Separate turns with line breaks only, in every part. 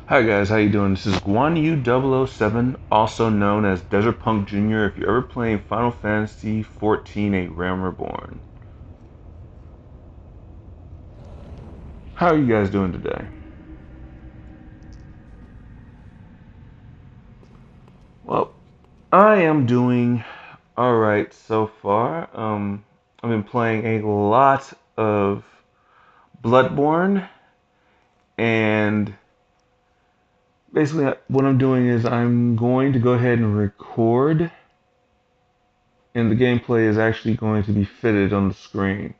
Hi guys, how you doing? This is Guan Yu 007, also known as Desert Punk Jr. if you're ever playing Final Fantasy XIV A Realm Reborn. How are you guys doing today? Well, I am doing alright so far. I've been playing a lot of Bloodborne, and basically what I'm doing is I'm going to go ahead and record, and the gameplay is actually going to be fitted on the screen.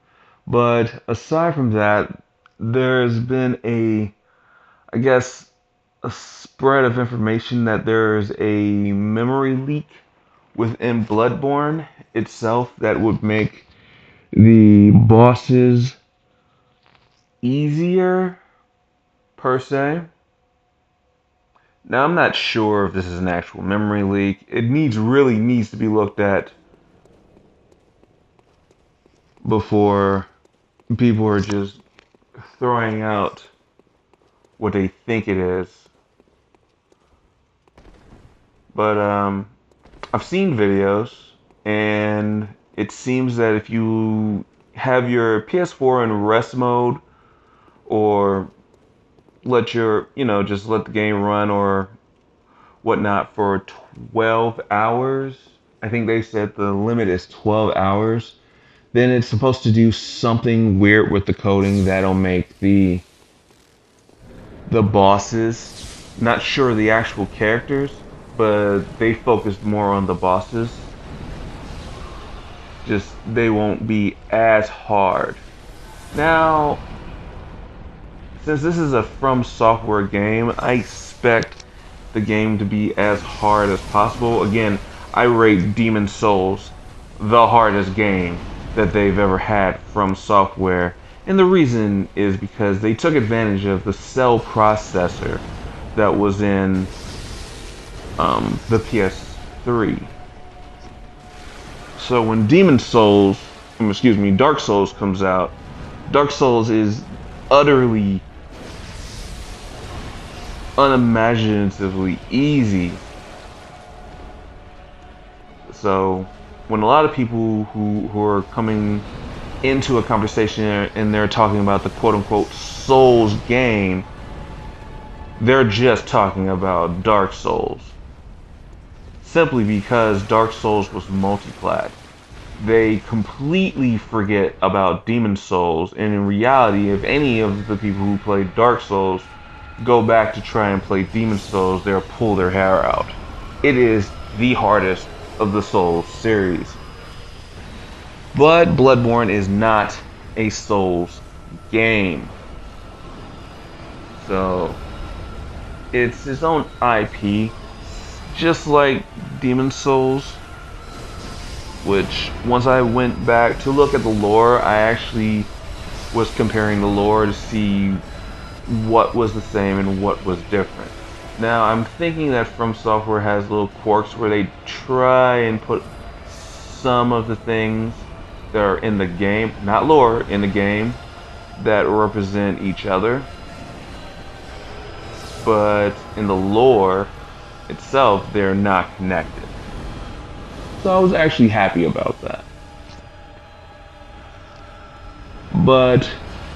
But aside from that, there's been I guess, a spread of information that there's a memory leak within Bloodborne itself that would make the bosses easier, per se. Now, I'm not sure if this is an actual memory leak. It really needs to be looked at before people are just throwing out what they think it is. But I've seen videos, and it seems that if you have your PS4 in rest mode, or just let the game run or whatnot for 12 hours, I think they said the limit is 12 hours, then it's supposed to do something weird with the coding that'll make the bosses, not sure the actual characters, but they focused more on the bosses. Just they won't be as hard. Now, since this is a From Software game, I expect the game to be as hard as possible. Again, I rate Demon Souls the hardest game that they've ever had from Software. And the reason is because they took advantage of the cell processor that was in the PS3. So when Dark Souls comes out, Dark Souls is utterly, unimaginatively easy. So when a lot of people who are coming into a conversation and they're talking about the quote-unquote Souls game, they're just talking about Dark Souls. Simply because Dark Souls was multi-plat. They completely forget about Demon Souls, and in reality, if any of the people who played Dark Souls go back to try and play Demon Souls, they'll pull their hair out. It is the hardest of the Souls series. But Bloodborne is not a Souls game. So, it's its own IP, just like Demon Souls, which once I went back to look at the lore, I actually was comparing the lore to see what was the same and what was different. Now, I'm thinking that From Software has little quirks where they try and put some of the things that are in the game, not lore, in the game, that represent each other. But in the lore itself, they're not connected. So I was actually happy about that. But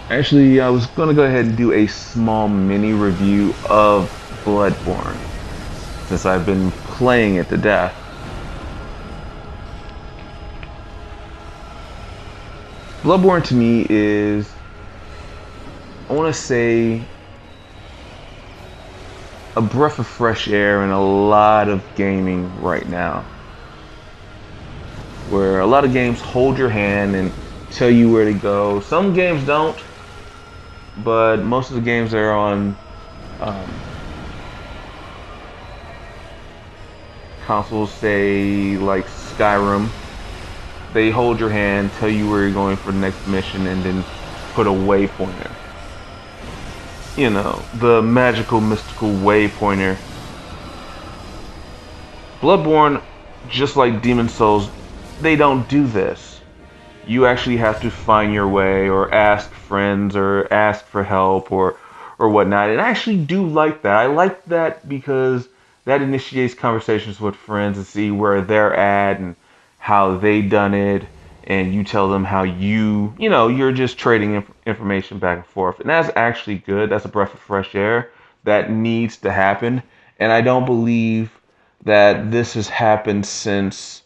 actually, I was going to go ahead and do a small mini review of Bloodborne, since I've been playing it to death. Bloodborne to me is, I want to say, a breath of fresh air in a lot of gaming right now. Where a lot of games hold your hand and tell you where to go. Some games don't, but most of the games that are on consoles, say like Skyrim, they hold your hand, tell you where you're going for the next mission, and then put a waypointer. You know, the magical, mystical waypointer. Bloodborne, just like Demon Souls, they don't do this. You actually have to find your way, or ask friends, or ask for help, or or whatnot. And I actually do like that. I like that because that initiates conversations with friends to see where they're at and how they done it. And you tell them how you're just trading information back and forth. And that's actually good. That's a breath of fresh air that needs to happen. And I don't believe that this has happened since,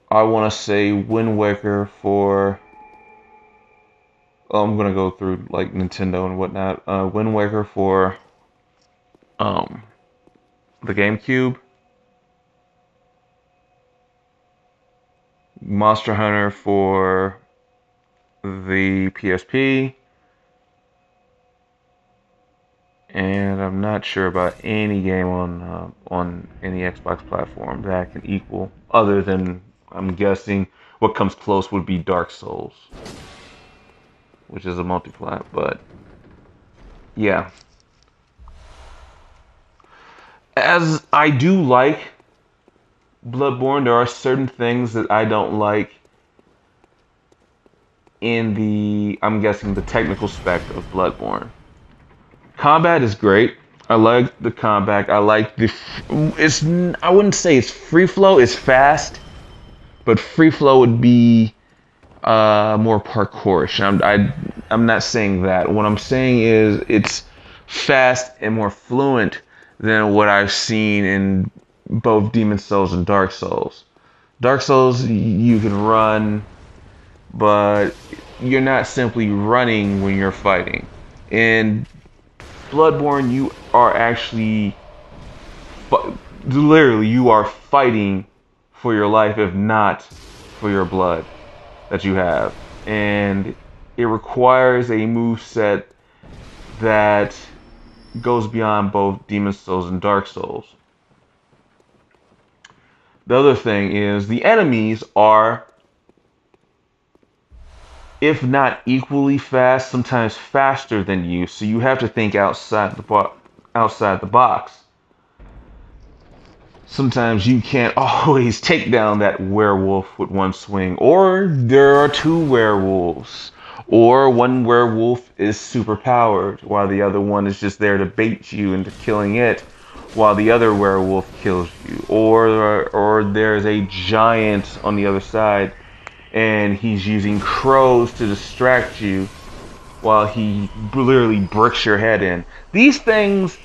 I want to say, Wind Waker for. Oh, I'm gonna go through like Nintendo and whatnot. Wind Waker for um, the GameCube, Monster Hunter for the PSP, and I'm not sure about any game on any Xbox platform that can equal, other than I'm guessing what comes close would be Dark Souls, which is a multi-plat. But yeah, as I do like Bloodborne, there are certain things that I don't like in I'm guessing, the technical spec of Bloodborne. Combat is great. I like the combat. I like I wouldn't say it's free flow. It's fast, but free flow would be more parkourish. I'm not saying that. What I'm saying is it's fast and more fluent than what I've seen in both Demon Souls and Dark Souls. Dark Souls, you can run, but you're not simply running when you're fighting. In Bloodborne, you are actually, literally, you are fighting for your life, if not for your blood that you have. And it requires a move set that goes beyond both Demon Souls and Dark Souls. The other thing is the enemies are, if not equally fast, sometimes faster than you. So you have to think outside the box. Sometimes you can't always take down that werewolf with one swing, or there are two werewolves, or one werewolf is super powered while the other one is just there to bait you into killing it while the other werewolf kills you, or there's a giant on the other side and he's using crows to distract you while he literally bricks your head in. These things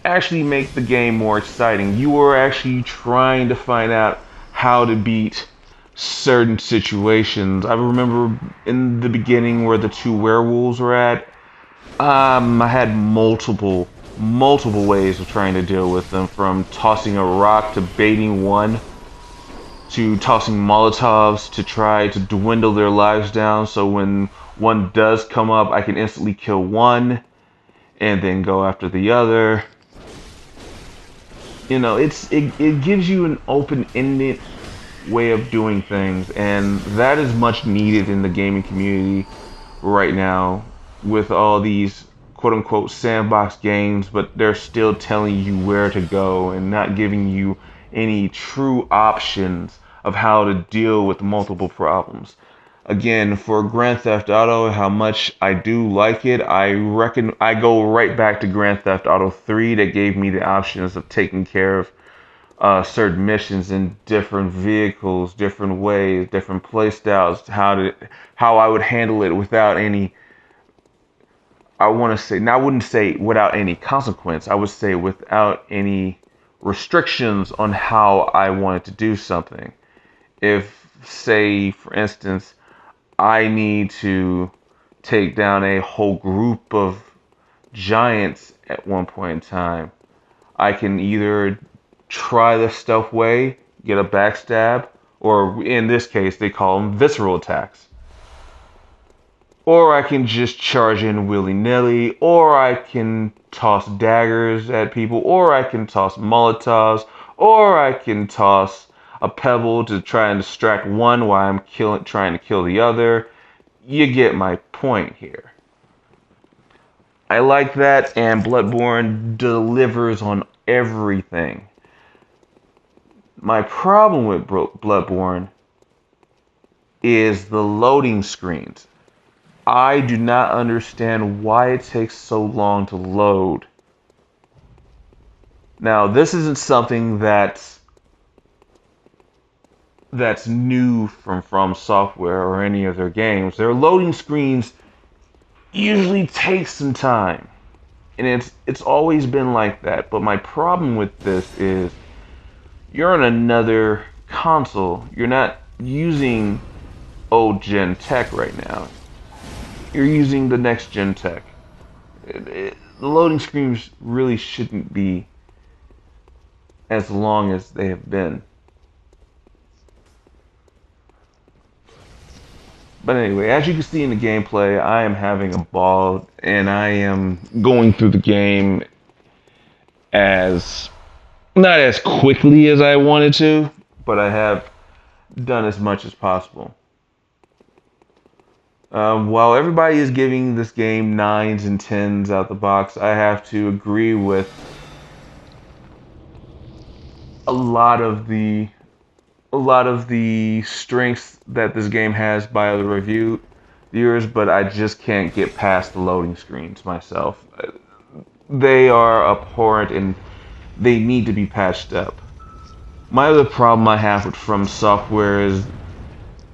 actually make the game more exciting. You are actually trying to find out how to beat certain situations. I remember in the beginning where the two werewolves were at, I had multiple ways of trying to deal with them, from tossing a rock to baiting one, to tossing Molotovs to try to dwindle their lives down, so when one does come up, I can instantly kill one and then go after the other. It gives you an open-ended way of doing things, and that is much needed in the gaming community right now with all these quote-unquote sandbox games, but they're still telling you where to go and not giving you any true options of how to deal with multiple problems. Again, for Grand Theft Auto, how much I do like it, I reckon I go right back to Grand Theft Auto 3 that gave me the options of taking care of certain missions in different vehicles, different ways, different play styles, how I would handle it without any, I wouldn't say without any consequence, I would say without any restrictions on how I wanted to do something. If, say, for instance, I need to take down a whole group of giants at one point in time, I can either try the stealth way, get a backstab, or in this case, they call them visceral attacks. Or I can just charge in willy-nilly, or I can toss daggers at people, or I can toss Molotovs, or I can toss a pebble to try and distract one while I'm trying to kill the other. You get my point here. I like that, and Bloodborne delivers on everything. My problem with Bloodborne is the loading screens. I do not understand why it takes so long to load. Now, this isn't something that's new from Software or any of their games. Their loading screens usually take some time, and it's always been like that. But my problem with this is you're on another console. You're not using old gen tech right now. You're using the next gen tech. The loading screens really shouldn't be as long as they have been. But anyway, as you can see in the gameplay, I am having a ball, and I am going through the game as not as quickly as I wanted to, but I have done as much as possible. While everybody is giving this game 9s and 10s out the box, I have to agree with a lot of the strengths that this game has by other reviewers, but I just can't get past the loading screens myself. They are abhorrent and they need to be patched up. My other problem I have with From Software is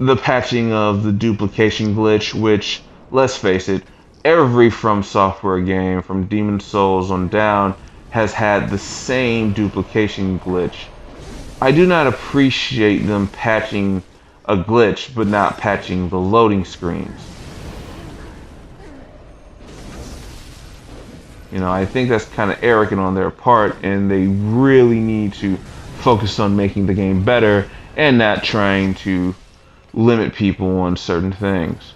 the patching of the duplication glitch, which, let's face it, every From Software game from Demon's Souls on down has had the same duplication glitch. I do not appreciate them patching a glitch, but not patching the loading screens. You know, I think that's kind of arrogant on their part, and they really need to focus on making the game better and not trying to limit people on certain things.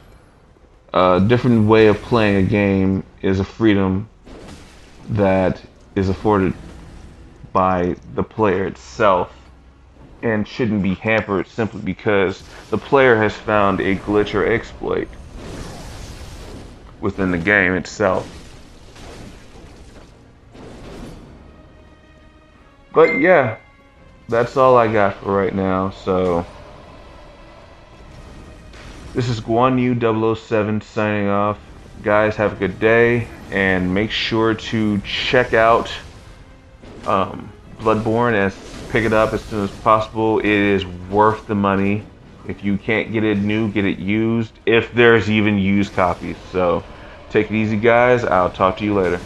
A different way of playing a game is a freedom that is afforded by the player itself and shouldn't be hampered simply because the player has found a glitch or exploit within the game itself. But yeah, that's all I got for right now. So this is Guan Yu 007 signing off. Guys, have a good day, and make sure to check out Bloodborne, and pick it up as soon as possible. It is worth the money. If you can't get it new, get it used, if there's even used copies. So take it easy, guys. I'll talk to you later.